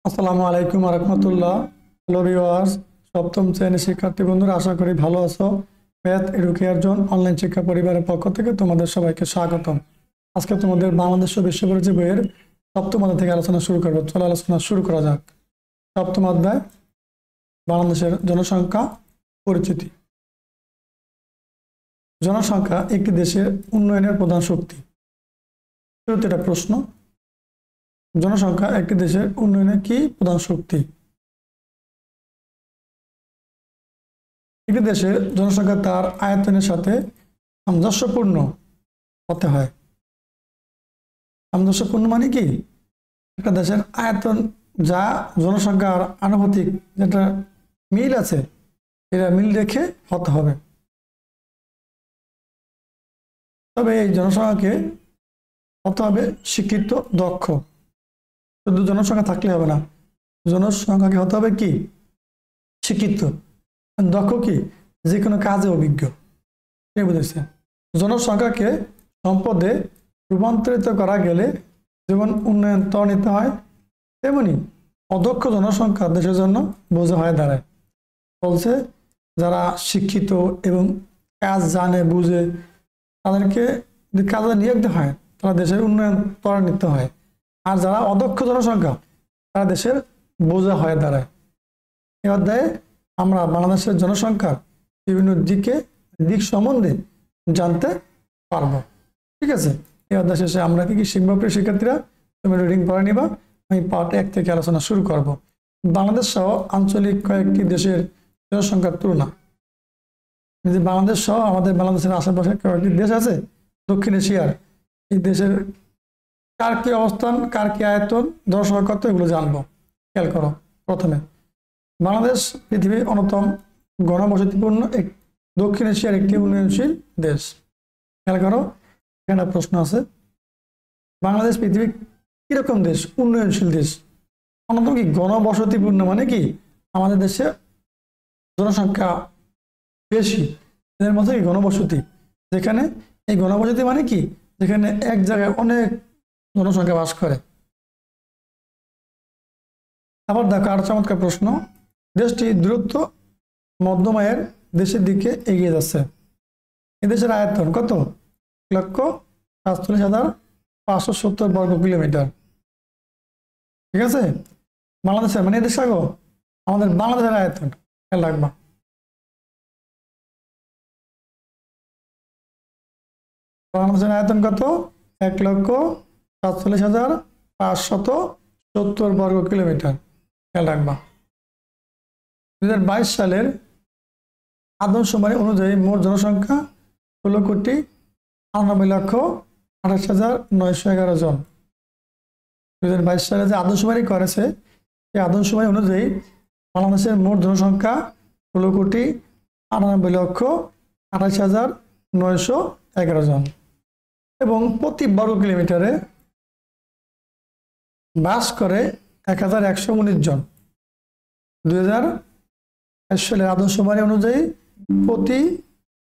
আসসালামু আলাইকুম রহমতুল্লাহ। Hello viewers, সপ্তম শ্রেণীর শিক্ষার্থী বন্ধুরা, আশা করি ভালো আছো। ম্যাথ এডুকেয়ার জোন অনলাইন শিক্ষা পরিবারের পক্ষ থেকে তোমাদের সবাইকে স্বাগতম। আজকে তোমাদের বাংলাদেশ ও বিশ্ব পরিচয় বইয়ের সপ্তম অধ্যায় থেকে আলোচনা শুরু করবো। চলো আলোচনা শুরু করা যাক। সপ্তম অধ্যায়, বাংলাদেশের জনসংখ্যা পরিচিতি। জনসংখ্যা একটি দেশের উন্নয়নের প্রধান শক্তি। শুরুতে একটা প্রশ্ন, জনসংখ্যা একটি দেশের উন্নয়নের কি প্রধান শক্তি? একটি দেশের জনসংখ্যা তার আয়তনের সাথে সামঞ্জস্যপূর্ণ হতে হয়। সামঞ্জস্যপূর্ণ মানে কি? একটা দেশের আয়তন যা জনসংখ্যার আনুপাতিক যেটা মিল আছে, এটা মিল রেখে হতে হবে। তবে এই জনসংখ্যাকে হতে হবে শিক্ষিত, দক্ষ। শুধু জনসংখ্যা থাকলে হবে না, জনসংখ্যাকে হতে হবে কি? শিক্ষিত, দক্ষ, কি যে কোনো কাজে অভিজ্ঞ। কে বুঝেছে? জনসংখ্যাকে সম্পদে রূপান্তরিত করা গেলে যেমন উন্নয়ন ত্বরান্বিত হয়, তেমনি অদক্ষ জনসংখ্যা দেশের জন্য বোঝা হয়ে দাঁড়ায়। বলছে যারা শিক্ষিত এবং কাজ জানে বুঝে, তাদেরকে কাজে নিয়োগ দেওয়া হয়, তারা দেশের উন্নয়ন ত্বরান্বিত হয়। আর যারা অদক্ষ জনসংখ্যা, তারা দেশের বোঝা হয়ে দাঁড়ায়। এই অধ্যায়ে আমরা বাংলাদেশের জনসংখ্যার বিভিন্ন দিক সম্বন্ধে জানতে পারবো। ঠিক আছে, এই অধ্যায় শেষে আমরা কি শিখবো? প্রিয় শিক্ষার্থীরা, তুমি রিডিং পড়ে নিবা। আমি পার্ট 1 থেকে আলোচনা শুরু করব। বাংলাদেশ সহ আঞ্চলিক কয়েকটি দেশের জনসংখ্যার তুলনা। যে বাংলাদেশ সহ আমাদের বাংলাদেশের আশেপাশে কয়েকটি দেশ আছে দক্ষিণ এশিয়ার, এই দেশের কার কি অবস্থান, কার কি আয়তন, জনসংখ্যা কত, এগুলো জানবো। খেয়াল করো। প্রথমে, বাংলাদেশ পৃথিবীর অন্যতম ঘনবসতিপূর্ণ দক্ষিণ এশিয়ার একটি উন্নয়নশীল দেশ। খেয়াল করো, এখানে প্রশ্ন আছে, বাংলাদেশ পৃথিবীর কিরকম দেশ? উন্নয়নশীল দেশ। অন্যতম কি? ঘনবসতিপূর্ণ মানে কি? আমাদের দেশে জনসংখ্যা বেশি, এর মধ্যে কি ঘনবসতি, যেখানে এই ঘনবসতি মানে কি? যেখানে এক জায়গায় অনেক জনসংখ্যা বাস করে। আবার দেখো আর চমৎকার প্রশ্ন, দেশটি দ্রুত মধ্যম আয়ের দেশের দিকে এগিয়ে যাচ্ছে। এদেশের আয়তন কত? 1,47,570 বর্গ কিলোমিটার। ঠিক আছে, বাংলাদেশের মানে এদেশ আগো আমাদের বাংলাদেশের আয়তন খেয়াল রাখবা। বাংলাদেশের আয়তন কত? 1,47,570 বর্গ কিলোমিটার। খেয়াল রাখবা। 2022 সালের আদমশুমারি অনুযায়ী মোট জনসংখ্যা 16,98,28,911 জন। 2022 সালে যে আদমশুমারি করেছে, সেই আদমশুমারি অনুযায়ী বাংলাদেশের মোট জনসংখ্যা 16,98,28,911 জন এবং প্রতি বর্গ কিলোমিটারে বাস করে 1,119 জন। 2022 সালের আদমশুমারি অনুযায়ী প্রতি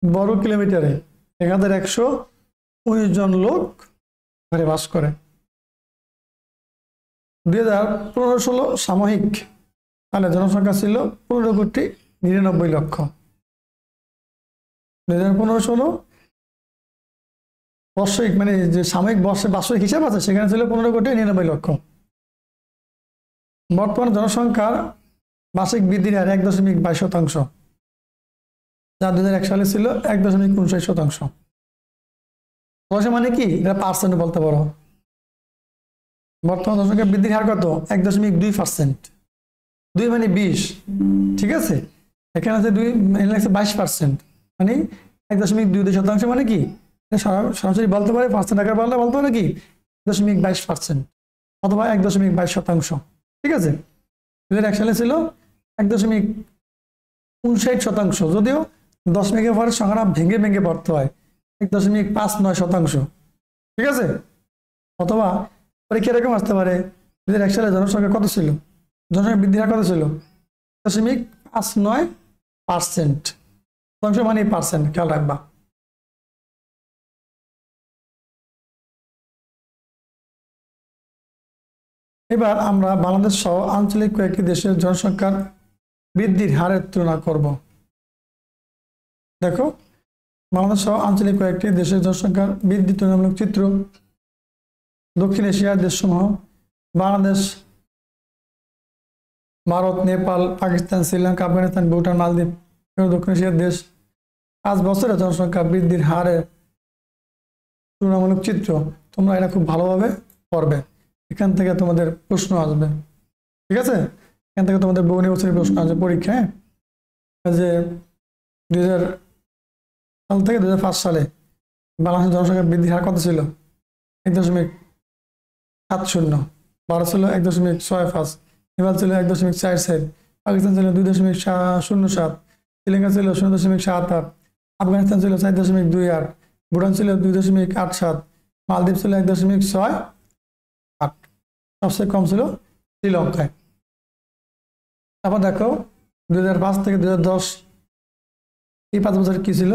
বর্গ কিলোমিটারে 1,119 জন লোক ঘরে বাস করে। 2015-16 সাময়িক সালে জনসংখ্যা ছিল 15,99,00,000। 2015-16 বর্ষিক মানে যে সাময়িক বার্ষিক হিসাব আছে, সেখানে ছিল 15,99,00,000। বর্তমান জনসংখ্যার বার্ষিক বৃদ্ধির হার 1.22%, যা 2001 সালে ছিল 1.59%। মানে কি? এটা পার্সেন্ট বলতে পারো। বর্তমান জনসংখ্যা বৃদ্ধির হার কত? 1.2%। 2 মানে 20। ঠিক আছে, এখানে আছে 2 22%, মানে 1.22%। মানে কি? সরাসরি বলতে পারে, পার্সেন্ট আকার বলতে পারে কি 1.22% অথবা 1.22%। ঠিক আছে, 2001 সালে ছিল 1.59%, যদিও দশমিকের পরে সংখ্যাটা ভেঙে ভেঙে পড়তে হয়, 1.59%। ঠিক আছে, অথবা পরীক্ষা এরকম আসতে পারে, 2001 সালে জনসংখ্যা কত ছিল? জনসংখ্যা বৃদ্ধির হার কত ছিল? 1.59%। মানে পার্সেন্ট, খেয়াল রাখবা। এবার আমরা বাংলাদেশ সহ আঞ্চলিক কয়েকটি দেশের জনসংখ্যার বৃদ্ধির হারের তুলনা করব। দেখো, বাংলাদেশ সহ আঞ্চলিক কয়েকটি দেশের জনসংখ্যার বৃদ্ধি তুলনামূলক চিত্র। দক্ষিণ এশিয়ার দেশসমূহ বাংলাদেশ, ভারত, নেপাল, পাকিস্তান, শ্রীলঙ্কা, আফগানিস্তান, ভুটান, মালদ্বীপ এবং দক্ষিণ এশিয়ার দেশ 5 বছরে জনসংখ্যা বৃদ্ধির হারের তুলনামূলক চিত্র। তোমরা এটা খুব ভালোভাবে পড়বে, এখান থেকে তোমাদের প্রশ্ন আসবে। ঠিক আছে, এখান থেকে তোমাদের বহু নির্বাচনী প্রশ্ন আসবে পরীক্ষায়। যে 2000 সাল থেকে 2005 সালে বাংলাদেশের জনসংখ্যা বৃদ্ধির হার কত ছিল? 1.70। ভারত ছিল 1.65, নেপাল ছিল 1.47, পাকিস্তান ছিল 2.07, শ্রীলঙ্কা ছিল 0.78, আফগানিস্তান ছিল 4.28, ভুটান ছিল 2.87, মালদ্বীপ ছিল 1.68, সবচেয়ে কম ছিল শ্রীলঙ্কায়। তারপর দেখো 2005 থেকে 2010 এই 5 বছর কি ছিল?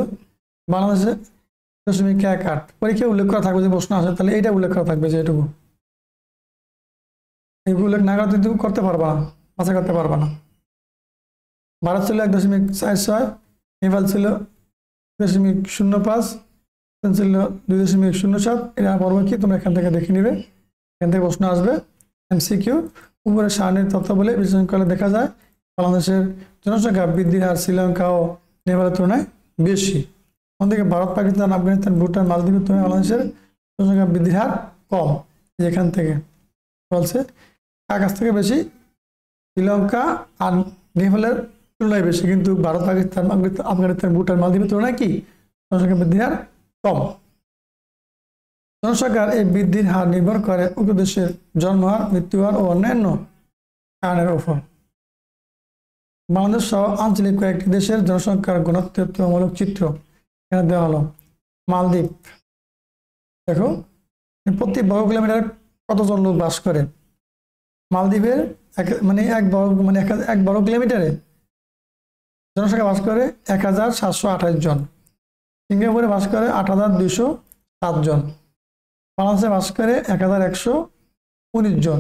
বাংলাদেশে 0.18। পরীক্ষায় উল্লেখ করা থাকবে, যে প্রশ্ন আসে তাহলে এইটা উল্লেখ করা থাকবে, যে এটুকু। এইগুলো উল্লেখ না করতে তুমি করতে পারবা না, আশা করতে পারবা না। ভারত ছিল 1.46, নেপাল ছিল 2.05, ছিল 2.07। এটা পড়বো কি তোমরা এখান থেকে দেখে নিবে, এখান থেকে প্রশ্ন আসবে MCQ। উপরে সারণীর তথ্য বলে বিশ্লেষণ করলে দেখা যায় বাংলাদেশের জনসংখ্যা বৃদ্ধির হার শ্রীলঙ্কা ও নেপালের তুলনায় বেশি। অন্যদিকে ভারত, পাকিস্তান, আফগানিস্তান, ভুটান, মালদ্বীপের তুলনায় বাংলাদেশের জনসংখ্যা বৃদ্ধির হার কম। যেখান থেকে বলছে কাছ থেকে বেশি শ্রীলঙ্কা আর নেপালের তুলনায় বেশি, কিন্তু ভারত, পাকিস্তান, আফগানিস্তান, ভুটান, মালদ্বীপের তুলনায় কি জনসংখ্যা বৃদ্ধির হার কম। জনসংখ্যার এই বৃদ্ধির হার নির্ভর করে উক্ত দেশের জন্মহার, মৃত্যুহার ও অন্যান্য কারণের উপর। বাংলাদেশ সহ আঞ্চলিক কয়েকটি দেশের জনসংখ্যার ঘনত্বের তুলনামূলক চিত্র এখানে দেওয়া হলো। মালদ্বীপ, দেখো প্রতি বর্গ কিলোমিটার কতজন লোক বাস করে? মালদ্বীপের এক বর্গ কিলোমিটারে জনসংখ্যা বাস করে 1728 জন। সিঙ্গাপুরে বাস করে 8207 জন। বাংলাদেশে বাস করে 1119 জন।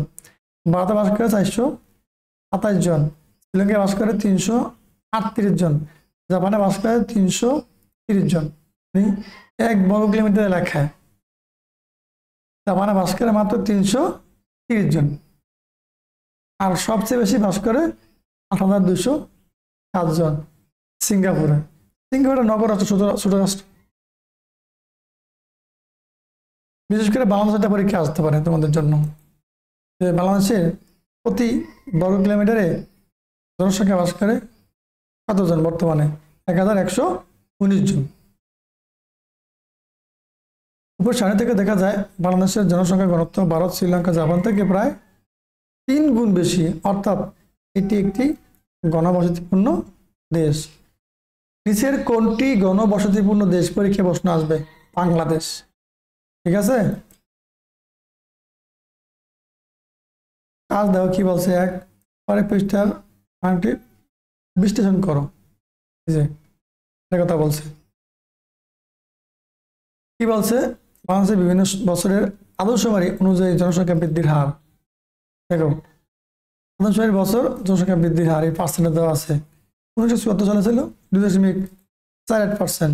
ভারতে বাস করে 427 জন। শ্রীলঙ্কায় বাস করে 338 জন। জাপানে বাস করে 330 জন। এক বর্গ কিলোমিটার এলাকায় জাপানে বাস করে মাত্র 330 জন। আর সবচেয়ে বেশি বাস করে 8207 জন সিঙ্গাপুরে। সিঙ্গাপুরের নগর রাষ্ট্র, ছোট রাষ্ট্র। বিশেষ করে বাংলাদেশে পরীক্ষা আসতে পারে তোমাদের জন্য, যে বাংলাদেশে প্রতি বর্গ কিলোমিটারে জনসংখ্যা বাস করে কতজন? বর্তমানে 1119 জন। উপর সারি থেকে দেখা যায় বাংলাদেশের জনসংখ্যা ঘনত্ব ভারত, শ্রীলঙ্কা, জাপান থেকে প্রায় 3 গুণ বেশি, অর্থাৎ এটি একটি ঘনবসতিপূর্ণ দেশ। নিচের কোনটি ঘনবসতিপূর্ণ দেশ? পরীক্ষা প্রশ্ন আসবে। বাংলাদেশ। ঠিক আছে, কাজ দেখো কি বলছে। পরে পৃষ্ঠার মানটি বিশ্লেষণ করো। যে কথা বলছে কি বলছে? বাংলাদেশের বিভিন্ন বছরের আদর্শবাড়ি অনুযায়ী জনসংখ্যা বৃদ্ধির হার। দেখো আদর্শবাড়ির বছর জনসংখ্যা বৃদ্ধির হার এই পার্সেন্টে দেওয়া আছে। 1974 সালে ছিল 2.48%।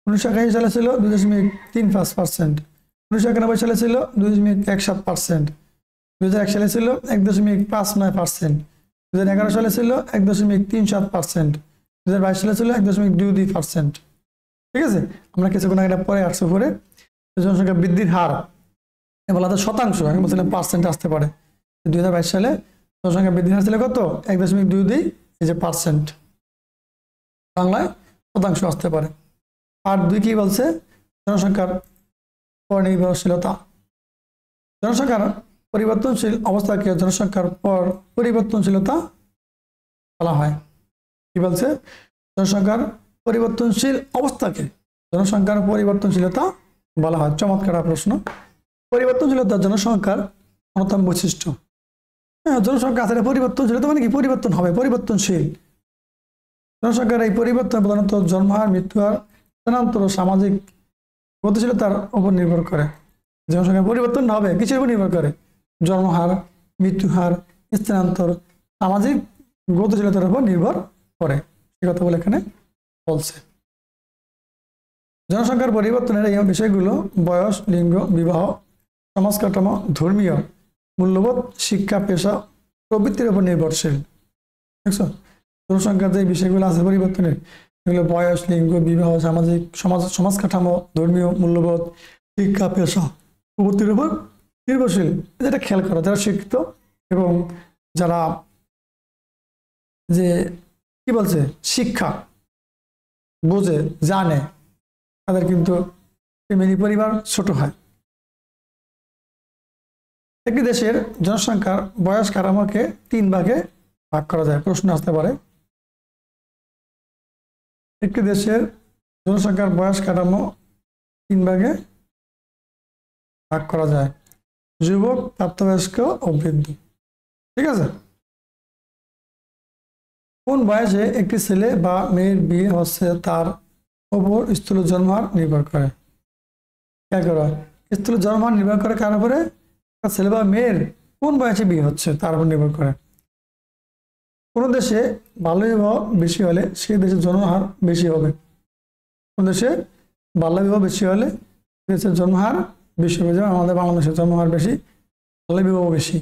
1981 সালে ছিল 2.35%। 1991 সালে ছিল 2.17%। 2001 সালে ছিল 1.59%। 2011 সালে ছিল 1.37%। 2022 সালে ছিল 1.22%। ঠিক আছে, আমরা কিছুক্ষণ আগে পরে আসছে উপরে জনসংখ্যা বৃদ্ধির হার বলা তো শতাংশ, আমি বলছিলাম পার্সেন্ট আসতে পারে। 2022 সালে জনসংখ্যা বৃদ্ধির হার ছিল কত? 1.22, এই যে পার্সেন্ট, বাংলায় শতাংশ আসতে পারে। আর 2 কি বলছে? জনসংখ্যার পর নির্ভরশীলতা। জনসংখ্যার পরিবর্তনশীল অবস্থাকে জনসংখ্যার পর পরিবর্তনশীলতা বলা হয়। কি বলছে? জনসংখ্যার পরিবর্তনশীল অবস্থাকে জনসংখ্যার পরিবর্তনশীলতা বলা হয়। চমৎকার প্রশ্ন। পরিবর্তনশীলতা জনসংখ্যার অন্যতম বৈশিষ্ট্য। জনসংখ্যা আসলে পরিবর্তনশীলতা মানে কি? পরিবর্তন হবে, পরিবর্তনশীল। জনসংখ্যার এই পরিবর্তন প্রধানত জন্মহার, মৃত্যুহার, স্থানান্তর ও সামাজিক গতিশীলতার উপর নির্ভর করে। জনসংখ্যার পরিবর্তন হবে কিসের উপর নির্ভর করে? জন্মহার, মৃত্যু হার, স্থানান্তর, সামাজিক গতিশীলতার উপর নির্ভর করে, সে কথা বলে এখানে বলছে। জনসংখ্যার পরিবর্তনের এই বিষয়গুলো বয়স, লিঙ্গ, বিবাহ, সমাজ কাঠামো, ধর্মীয় মূল্যবোধ, শিক্ষা, পেশা প্রবৃত্তির উপর নির্ভরশীল। দেখছো, জনসংখ্যার যে বিষয়গুলো আছে পরিবর্তনের, এগুলো বয়স, লিঙ্গ, বিবাহ, সামাজিক সমাজ কাঠামো, ধর্মীয় মূল্যবোধ, শিক্ষা, পেশা প্রবৃত্তির উপর নির্ভরশীল। যেটা খেয়াল করা, যারা শিক্ষিত এবং যারা যে কি বলছে শিক্ষা বোঝে, জানে, তাদের কিন্তু ফ্যামিলি, পরিবার ছোট হয়। একটি দেশের জনসংখ্যার বয়স কাঠামোকে 3 ভাগে ভাগ করা যায়। প্রশ্ন আসতে পারে, একটি দেশের জনসংখ্যার বয়স কাঠামো 3 ভাগে ভাগ করা যায়: যুবক, প্রাপ্তবয়স্ক ও বৃদ্ধ। ঠিক আছে, কোন বয়সে একটি ছেলে বা মেয়ের বিয়ে হচ্ছে তার উপর স্থূল জন্মহার নির্ভর করে। খেয়াল করো, স্থূল জন্মহার নির্ভর করে কার উপরে? ছেলে বা মেয়ের কোন বয়সে বিয়ে হচ্ছে তার উপর নির্ভর করে। কোন দেশে বাল্যবিবাহ বেশি হলে সেই দেশের জন্মহার বেশি হবে। কোন দেশে বাল্যবিবাহ বেশি হলে দেশের জন্মহার বেশি হবে। যেমন আমাদের বাংলাদেশের জন্মহার বেশি, বাল্যবিবাহ বেশি।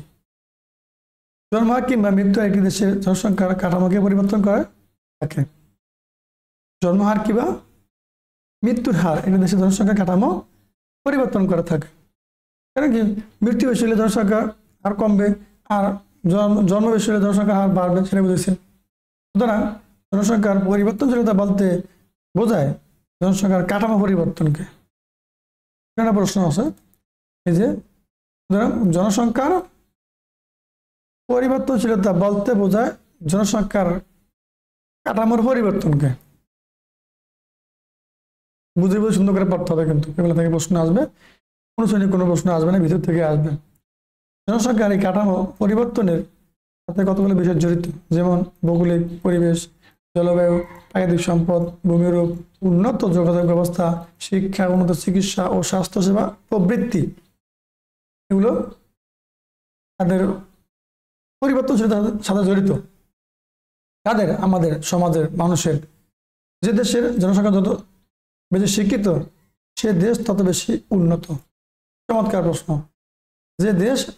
জন্মহার কিংবা মৃত্যু একটি দেশের জনসংখ্যার কাঠামোকে পরিবর্তন করে থাকে। জন্মহার কিংবা মৃত্যুর হার একটি দেশের জনসংখ্যার কাঠামো পরিবর্তন করে থাকে। কারণ কি, মৃত্যু বেশি হলে জনসংখ্যা হার কমবে, আর জন্ম বেশি হলে জনসংখ্যার হার বাড়বে, সেটা বুঝেছি। সুতরাং জনসংখ্যার পরিবর্তনশীলতা বলতে বোঝায় জনসংখ্যার কাঠামো পরিবর্তনকে। এখানে প্রশ্ন আছে, এই যে জনসংখ্যার পরিবর্তনশীলতা বলতে বোঝায় জনসংখ্যার কাঠামোর পরিবর্তনকে। বুঝে বুঝে সুন্দর করে পড়তে হবে, কিন্তু এগুলো থেকে প্রশ্ন আসবে, কোনো শ্রেণীর কোনো প্রশ্ন আসবে না, ভিতর থেকে আসবে। জনসংখ্যার এই কাঠামো পরিবর্তনের সাথে কতগুলো বিষয় জড়িত, যেমন ভৌগোলিক পরিবেশ, জলবায়ু, প্রাকৃতিক সম্পদ, ভূমিরূপ, উন্নত যোগাযোগ ব্যবস্থা, শিক্ষা, উন্নত চিকিৎসা ও স্বাস্থ্যসেবা প্রবৃত্তি। এগুলো তাদের পরিবর্তনশীলতার সাথে জড়িত। তাদের আমাদের সমাজের মানুষের, যে দেশের জনসংখ্যা যত বেশি শিক্ষিত সে দেশ তত বেশি উন্নত। চমৎকার প্রশ্ন। যে দেশের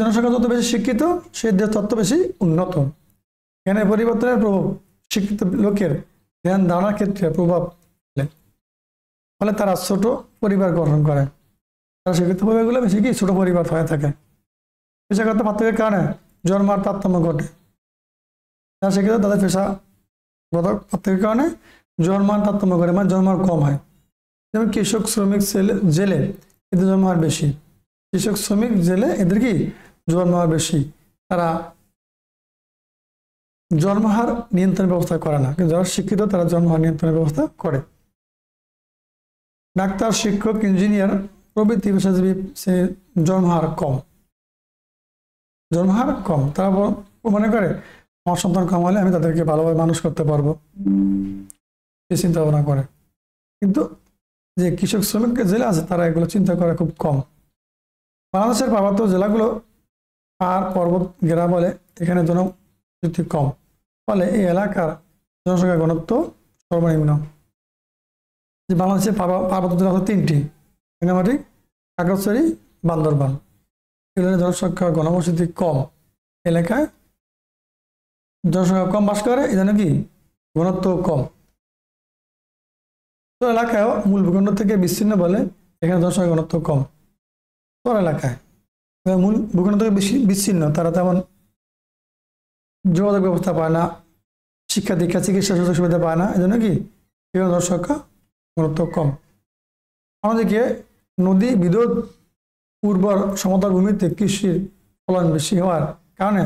জনসংখ্যা যত বেশি শিক্ষিত সে দেশ তত বেশি উন্নত। এখানে পরিবর্তনের প্রভাব শিক্ষিত লোকের ধ্যান ধারণার ক্ষেত্রে প্রভাব ফেলে, ফলে তারা ছোট পরিবার গঠন করে। তারা শিক্ষিত পরিবারগুলো বেশি কি ছোট পরিবার হয়ে থাকে। পেশাগত পার্থক্যের কারণে জন্মার তারতম্য ঘটে। যারা শিক্ষিত তাদের পেশাগত পার্থক্যের কারণে জন্মার তারতম্য ঘটে, মানে জন্মার কম হয়। যেমন কৃষক, শ্রমিক, জেলে এদের জন্মহার বেশি। কৃষক, শ্রমিক, জেলে এদের কি জন্মহার বেশি। তারা জন্মহার নিয়ন্ত্রণের ব্যবস্থা করে না, কিন্তু যারা শিক্ষিত তারা জন্মহার নিয়ন্ত্রণের ব্যবস্থা করে। ডাক্তার, শিক্ষক, ইঞ্জিনিয়ার প্রভৃতি পেশাজীবী জন্মহার কম। জন্মহার কম, তারা মনে করে আমার সন্তান কম হলে আমি তাদেরকে ভালোভাবে মানুষ করতে পারবো, এই চিন্তা ভাবনা করে। কিন্তু যে কৃষক, শ্রমিক জেলা আছে তারা এগুলো চিন্তা করে খুব কম। বাংলাদেশের পার্বত্য জেলাগুলো আর পর্বত ঘেরা বলে এখানে জনবসতি কম, ফলে এই এলাকার জনসংখ্যা ঘনত্ব সর্বনিম্ন। যে বাংলাদেশের পার্বত্য জেলা হলো 3টি: রাঙ্গামাটি, খাগড়াছড়ি, বান্দরবান। এগুলোর জনসংখ্যা ঘনবসতি কম, এলাকায় জনসংখ্যা কম বাস করে, এই জন্য কি ঘনত্ব কম। তো এলাকায় মূল ভূখণ্ড থেকে বিচ্ছিন্ন বলে এখানে জনসংখ্যা ঘনত্ব কম। তোর এলাকায় মূল ভূখণ্ড থেকে বেশি বিচ্ছিন্ন, তারা তেমন যোগাযোগ ব্যবস্থা পায় না, শিক্ষা দীক্ষা, চিকিৎসা সুযোগ সুবিধা পায় না, এই জন্য কি এখানে জনসংখ্যা ঘনত্ব কম। আমাদেরকে নদী বিদ্যুৎ উর্বর সমতল ভূমিতে কৃষির ফলন বেশি হওয়ার কারণে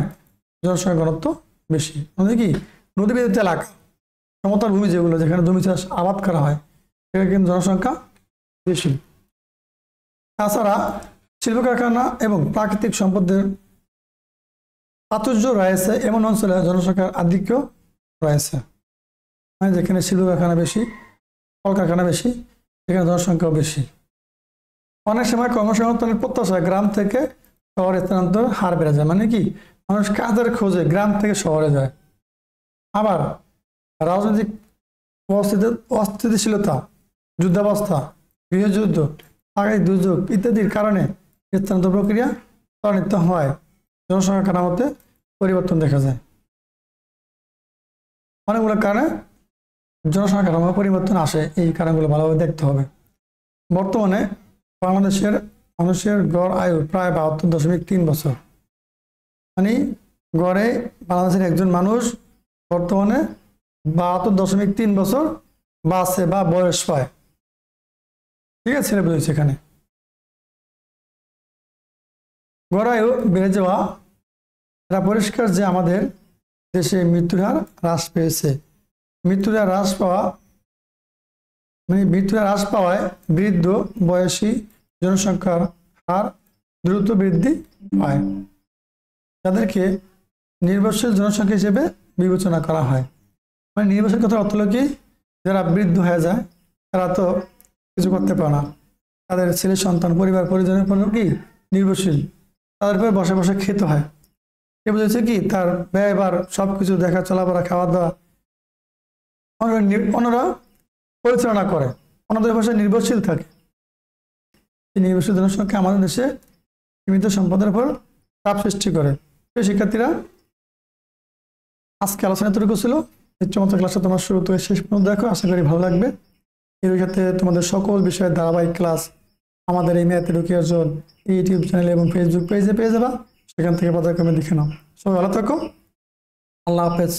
জনসংখ্যা ঘনত্ব বেশি। আমাদের কি নদী বিদ্যুৎ এলাকা, সমতল ভূমি যেগুলো যেখানে জমি চাষ আবাদ করা হয় সেখানে কিন্তু জনসংখ্যা বেশি। তাছাড়া শিল্প কারখানা এবং প্রাকৃতিক সম্পদের প্রাচুর্য রয়েছে এমন অঞ্চলে জনসংখ্যার আধিক্য রয়েছে, মানে যেখানে শিল্প কারখানা বেশি, কলকারখানা বেশি, সেখানে জনসংখ্যা বেশি। অনেক সময় কর্মসংস্থানের প্রত্যাশায় গ্রাম থেকে শহরে স্থানান্তর হার বেড়ে যায়, মানে কি মানুষ কাজের খোঁজে গ্রাম থেকে শহরে যায়। আবার রাজনৈতিক অস্থিতিশীলতা, যুদ্ধাবস্থা, গৃহযুদ্ধ, প্রাকৃতিক দুর্যোগ ইত্যাদির কারণে স্থানান্তর প্রক্রিয়া ত্বরান্বিত হয়, জনসংখ্যা কাঠামোতে পরিবর্তন দেখা যায়। অনেকগুলো কারণে জনসংখ্যা কাঠামো পরিবর্তন আসে, এই কারণগুলো ভালোভাবে দেখতে হবে। বর্তমানে বাংলাদেশের মানুষের গড় আয়ু প্রায় ৭২.৩ বছর, মানে গড়ে বাংলাদেশের একজন মানুষ বর্তমানে ৭২.৩ বছর বাঁচে বা বয়স পায়। ঠিক আছে, ছেলে বুঝেছে এখানে। গড় আয়ু বেড়ে যাওয়া এটা পরিষ্কার যে আমাদের দেশে মৃত্যুর হার হ্রাস পেয়েছে। মৃত্যুর হার হ্রাস পাওয়ায় বৃদ্ধ বয়সী জনসংখ্যার হার দ্রুত বৃদ্ধি পায়, যাদেরকে নির্ভরশীল জনসংখ্যা হিসেবে বিবেচনা করা হয়। মানে নির্ভরশীল কথার অর্থ হলো কি, যারা বৃদ্ধ হয়ে যায় তারা তো কিছু করতে পারে না, তাদের ছেলে সন্তান পরিবার পরিজনের উপর কি নির্ভরশীল, তাদের উপর বসে বসে খেতে হয়। সে বুঝেছে কি তার ব্যয়বার সব কিছু দেখা, চলাফেরা, খাওয়া দাওয়া অন্যরা পরিচালনা করে, অন্যদের ভাষায় নির্ভরশীল থাকে। এই নির্ভরশীল জনসংখ্যা আমাদের দেশে সীমিত সম্পদের উপর চাপ সৃষ্টি করে। শিক্ষার্থীরা, আজকে আলোচনা এতটুকু ছিল। এই চমৎকার ক্লাসটা তোমার শুরু থেকে শেষ পর্যন্ত দেখো, আশা করি ভালো লাগবে। এর সাথে তোমাদের সকল বিষয়ের ধারাবাহিক ক্লাস আমাদের এই ম্যাথ এডুকেশন ইউটিউব চ্যানেল এবং ফেসবুক পেজে পেয়ে যাবা, সেখান থেকে পর্যায়ক্রমে দেখে নাও। সবাই ভালো থাকো, আল্লাহ হাফেজ।